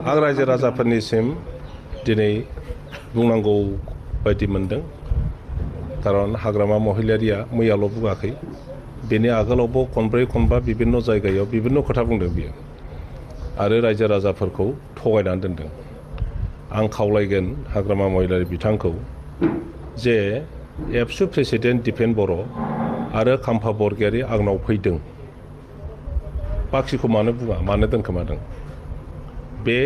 आं रायजो राजाफोरनिसिम दिनै बुंनांगौ बायदि मोनदों खारन हाग्रामा महिलारिया मैयाल' बुङाखै बेनि आगोलावबो खनब्रै खनबा बिभिन्न जायगायाव बिभिन्न खोथा बुंदों बियो आरो रायजो राजाफोरखौ थगायनानै दोनदों। आं खावलायगोन हाग्रामा महिलारि बिथांखौ जे एबसु प्रेसिडेन्ट दिपेन बर' आरो खाम्फा बरगयारी आंनाव फैदों बाखिखौ मानो बुङा मानो दोनखोमादों बे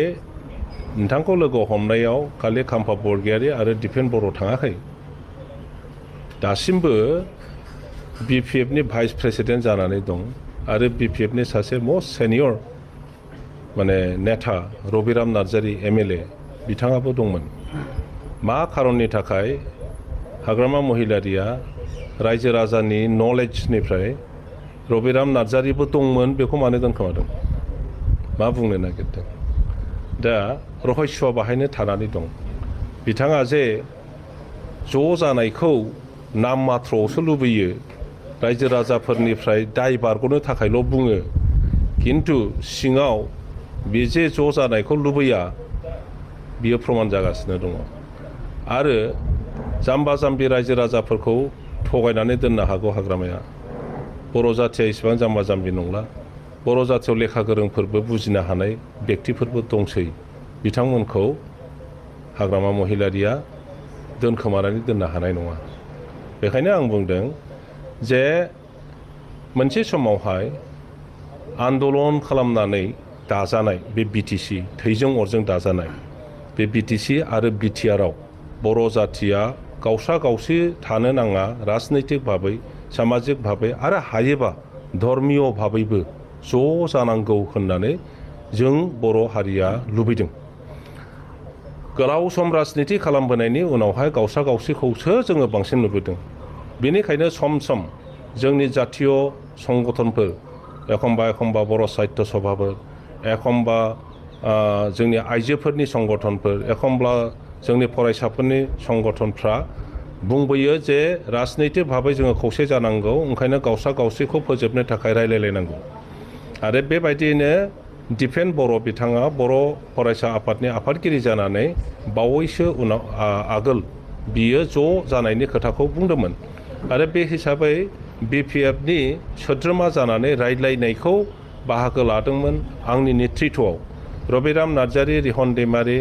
नोंथांखौ लोगो हमनायाव खालि खाम्फा बरगयारी आरो दिपेन बर' थाङाखै दासिमबो BPFनि भाइस प्रेसिडेन्ट जानानै दं आरो BPFनि सासे मस्ट सेनियर माने नेता रबिराम नार्जारी MLA बिथाङाबो दंमोन। मा खारननि थाखाय हाग्रामा महिलारिया रायजो राजानि नलेजनिफ्राय रबिराम नार्जारीबो दंमोन बेखौ मानो दोनखोमादों मा बुंनो नागिरदों दा रहस्यआ बाहायनो थानानै दं। बिथाङा जे ज' जानायखौ नाम मात्रआवसो लुबैयो रायजो राजाफोरनिफ्राय दाय बारग'नो थाखायल' बुङो किन्तु सिङाव बे जे ज' जानायखौ लुबैया बियो प्रमान जागासिनो दङ आरो जाम्बा जाम्बि रायजो राजाफोरखौ थगायनानै दोननो हागौ हाग्रामाया। बर' जाथिया इसेबां जाम्बा जाम्बि नंला बर' जाथियाव लेखा गोरोंफोरबो बुजिनो हानाय व्यक्तिफोरबो दंसै बिथांमोनखौ हाग्रामा महिलारिया दोनखोमानानै दोननो हानाय नङा। बेखायनो आं बुंदों जे मोनसे समावहाय आन्दलन खालामनानै दाजानाय बे BTC थैजों अरजों दाजानाय बे BTC आरो BTRआव बर' जाथिया गावसा गावसि थानो नाङा राजनैतिक भाबै सामाजिक भाबै आरो हायोबा धर्मीय भाबैबो ज' जानांगौ होननानै जों बर' हारिया लुबैदों। गोलाव सम राजनिति खालामबोनायनि उनावहाय गावसा गावसिखौसो जोङो बांसिन नुबोदों। बेनिखायनो सम सम जोंनि जातीय संगठनफोर एखमबा बर' साहित्य सभाफोर एखमबा जोंनि आइजोफोरनि संगठनफोर एखमब्ला जोंनि फरायसाफोरनि संगठनफ्रा बुंबोयो जे राजनैतिक भाबै जोङो खौसे जानांगौ ओंखायनो गावसा गावसिखौ फोजोबनो थाखाय रायलायलायनांगौ आरो बेबायदियैनो दिपेन बर' बिथाङा बर' फरायसा आफादनि आफादगिरि जानानै बावैसो उनाव आगोल बियो ज' जानायनि खोथाखौ बुंदोंमोन आरो बे हिसाबै BPFनि सोद्रोमा जानानै रायज्लायनायखौ बाहागो लादोंमोन आंनि नेतृत्वआव रबिराम नार्जारी रिहन दैमारी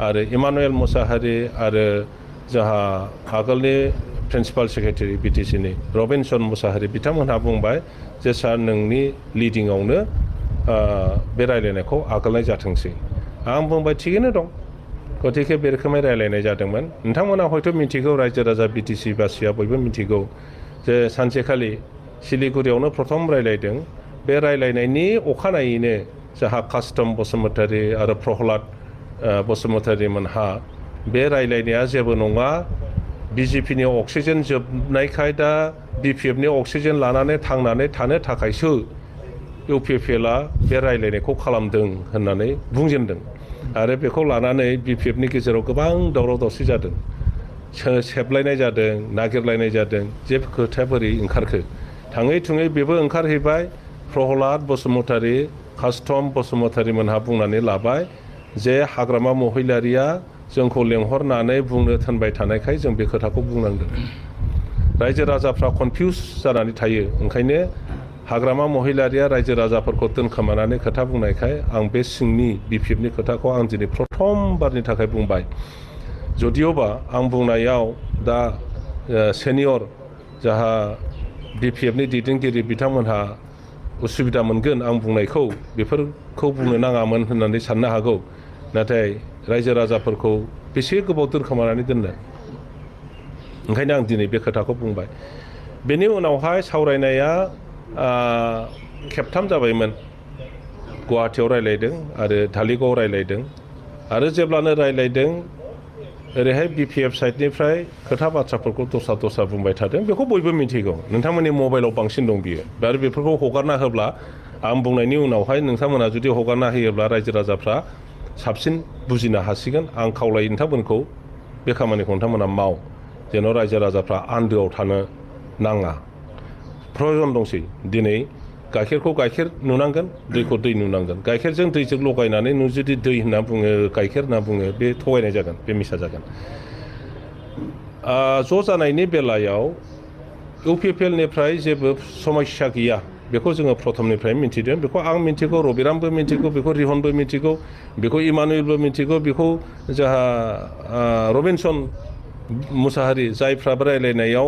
आरो इमानुएल मुसाहारि आरो जोंहा आगोलनि प्रिन्सिपाल सेक्रेटारि BTCनि रबिनसन मुसाहारि बिथांमोनहा बुंबाय जे सार नोंनि लिडिंआवनो बे रायलायनायखौ आगोलनाय जाथोंसै। आं बुंबाय थिगैनो दं गतिके बे रोखोमै रायलायनाय जादोंमोन। नोंथांमोना हयथ' मिथिगौ रायजो राजा BTC बासिया बयबो मिथिगौ जे सानसेखालि सिलिगुरियावनो प्रथम रायलायदों बे रायलायनायनि अखानायैनो जोंहा कास्टम बसुमतारी आरो प्रहलाद बसुमतारी मोनहा बे रायलायनाया जेबो नङा BJPनि अक्सिजेन जोबनायखाय दा BPFनि अक्सिजेन लानानै थांनानै थानो थाखायसो UPPLआ बे रायलायनायखौ खालामदों होननानै बुंजेनदों आरो बेखौ लानानै BPFनि गेजेराव गोबां दावराव दावसि जादों सेबलायनाय जादों नागिरलायनाय जादों जे खोथाया बोरै ओंखारखो थाङै थुङै बेबो ओंखारहैबाय प्रहलाद बसुमतारी कास्टम बसुमतारी मोनहा बुंनानै लाबाय जे हाग्रामा महिलारिया जोंखौ लेंहरनानै बुंनो थिनबाय थानायखाय जों बे खोथाखौ बुंनांदों। रायजो राजाफ्रा कनफिउस जानानै थायो ओंखायनो हाग्रामा महिलारिया रायजो राजाफोरखौ दोनखोमानानै खोथा बुंनायखाय आं बे सिंनि BPFनि खोथाखौ आं दिनै प्रथमबारनि थाखाय बुंबाय। जदिअबा आं बुंनायाव दा सेनियर जाहा BPFनि दैदेनगिरि बिथांमोनहा उसुबिदा मोनगोन आं बुंनायखौ बेफोरखौ बुंनो नाङामोन होननानै साननो हागौ नाथाय रायजो राजाफोरखौ बेसे गोबाव दोनखोमानानै दोननो ओंखायनो आं दिनै बे खोथाखौ बुंबाय। बेनि उनावहाय सावरायनाया खेबथाम जाबायमोन गुवाहाटियाव रायलायदों आरो धालिगावआव रायलायदों आरो जेब्लानो रायलायदों ओरैहाय BPF साइडनिफ्राय खोथा बाथ्राफोरखौ दस्रा बुंबाय थादों बेखौ बयबो मिथिगौ नोंथांमोननि मबाइलाव बांसिन दं बियो आरो बेफोरखौ हगारना होब्ला आं बुंनायनि उनावहाय नोंथांमोना जुदि हगारना होयोब्ला रायजो राजाफ्रा साबसिन बुजिनो हासिगोन। आं खावलायो नोंथांमोनखौ बे खामानिखौ नोंथांमोना माव जेन' रायजो राजाफ्रा आन्दोआव थानो नाङा। प्रयजन दंसै दिनै गाइखेरखौ गाइखेर नुनांगोन दैखौ दै नुनांगोन गाइखेरजों दैजों लगायनानै नों जुदि दै होनना बुङो गाइखेर होनना बुङो बे थगायनाय जागोन बे मिसा जागोन ज' जानायनि बेलायाव इउपिपिएलनिफ्राय जेबो समस्या गैया बेखौ जोङो प्रथमनिफ्राय मिन्थिदों बेखौ आं मिन्थिगौ रबिरामबो मिन्थिगौ बेखौ रिहनबो मिन्थिगौ बेखौ इमानुएलबो मिन्थिगौ बेखौ जोंहा रबिनसन मुसाहारि जायफ्राबो रायलायनायाव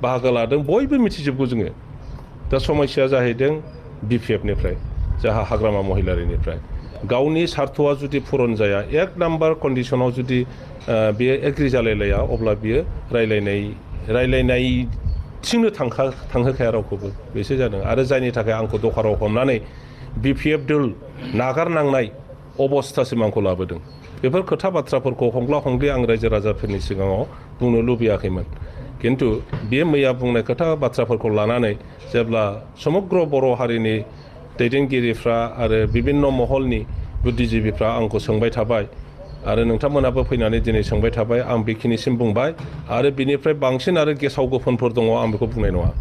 बाहागो लादों बयबो मिथिजोबगौ जोङो दा समस्याया जाहैदों बिपिएफनिफ्राय जाहा हाग्रामा महिलारिनिफ्राय गावनि सार्थ'आ जुदि पुरन जाया एक नाम्बार कन्डिसनाव जुदि बियो एग्रि जालायलाया अब्ला बियो रायलायनायथिंनो थांहोखाया रावखौबो बेसो जादों आरो जायनि थाखाय आंखौ दखाराव हमनानै बिपिएफ दोल नागारनांनाय अबस्थासिम आंखौ लाबोदों बेफोर खोथा बाथ्राफोरखौ हंग्ला हंग्लि आं रायजो राजाफोरनि सिगाङाव बुंनो लुबैयाखैमोन किन्तु बे मैया बुंनाय खोथा बाथ्राफोरखौ लानानै जेब्ला समग्र बर' हारिनि दैदेनगिरिफ्रा आरो बिभिन्न महलनि बुद्धिजिबिफ्रा आंखौ सोंबाय थाबाय आरो नोंथांमोनाबो फैनानै दिनै सोंबाय थाबाय आं बेखिनिसिम बुंबाय आरो बिनिफ्राय बांसिन आरो गेसाव गोफोनफोर दङ आं बेखौ बुंनाय नङा